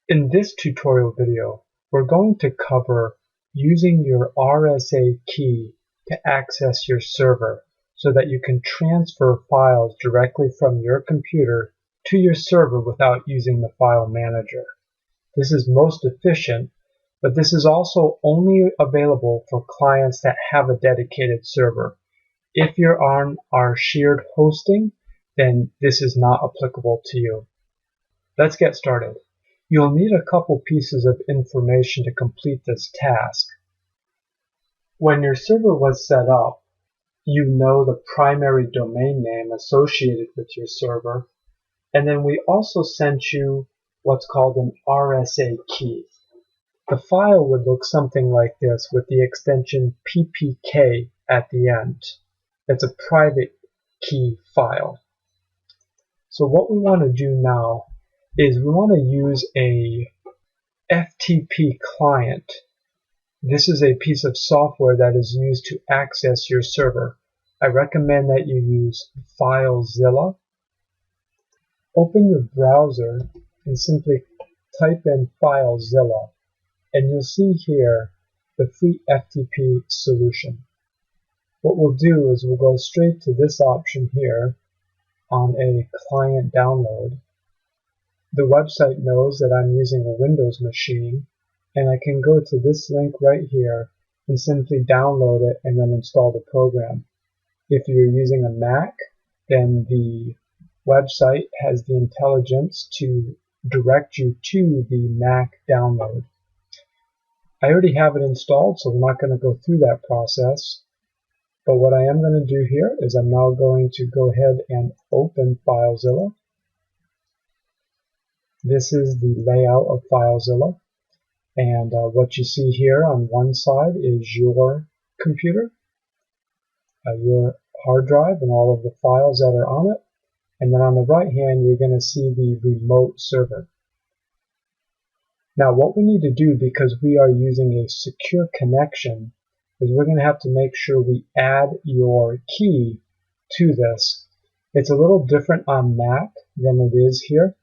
In this tutorial video, we're going to cover using your RSA key to access your server so that you can transfer files directly from your computer to your server without using the file manager. This is most efficient, but this is also only available for clients that have a dedicated server. If you're on our shared hosting, then this is not applicable to you. Let's get started. You'll need a couple pieces of information to complete this task. When your server was set up, you know the primary domain name associated with your server, and then we also sent you what's called an RSA key. The file would look something like this with the extension ppk at the end. It's a private key file. So what we want to do now is we want to use a FTP client. This is a piece of software that is used to access your server. I recommend that you use Filezilla. Open your browser and simply type in Filezilla, and you'll see here the free FTP solution. What we'll do is we'll go straight to this option here on a client download. The website knows that I'm using a Windows machine, and I can go to this link right here and simply download it and then install the program. If you're using a Mac, then the website has the intelligence to direct you to the Mac download. I already have it installed, so we're not going to go through that process. But what I am going to do here is I'm now going to go ahead and open Filezilla. This is the layout of Filezilla, and what you see here on one side is your computer, your hard drive and all of the files that are on it, and then on the right hand you're going to see the remote server. Now what we need to do, because we are using a secure connection, is we're going to have to make sure we add your key to this. It's a little different on Mac than it is here.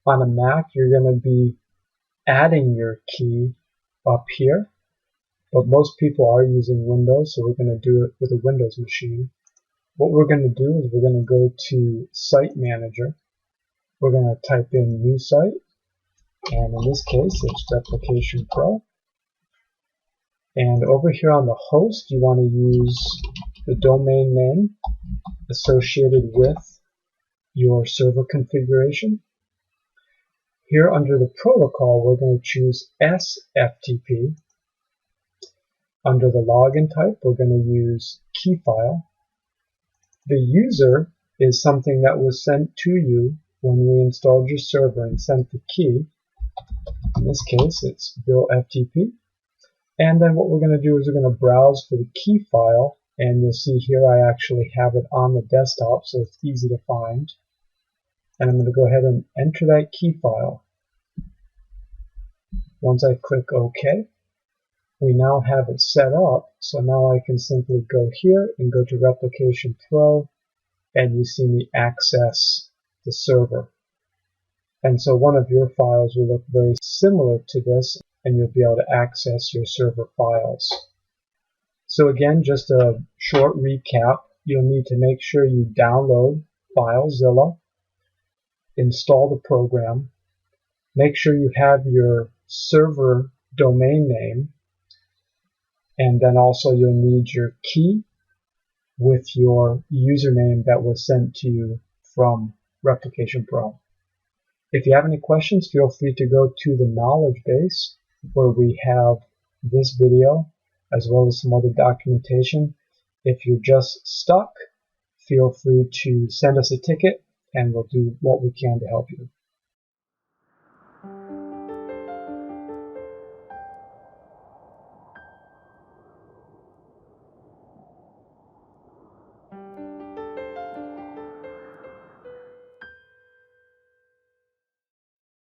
On a Mac, you're going to be adding your key up here, but most people are using Windows, so we're going to do it with a Windows machine. What we're going to do is we're going to go to Site Manager. We're going to type in New Site, and in this case, it's Replication Pro. And over here on the host, you want to use the domain name associated with your server configuration. Here under the protocol, we're going to choose SFTP. Under the login type, we're going to use key file. The user is something that was sent to you when we installed your server and sent the key. In this case, it's Bill FTP. And then what we're going to do is we're going to browse for the key file, and you'll see here I actually have it on the desktop, so it's easy to find. And I'm going to go ahead and enter that key file. Once I click OK, we now have it set up, so now I can simply go here and go to Replication Pro, and you see me access the server. And so one of your files will look very similar to this, and you'll be able to access your server files. So again, just a short recap, you'll need to make sure you download Filezilla, install the program, make sure you have your server domain name, and then also you'll need your key with your username that was sent to you from Replication Pro. If you have any questions, feel free to go to the knowledge base where we have this video as well as some other documentation. If you're just stuck, feel free to send us a ticket and we'll do what we can to help you.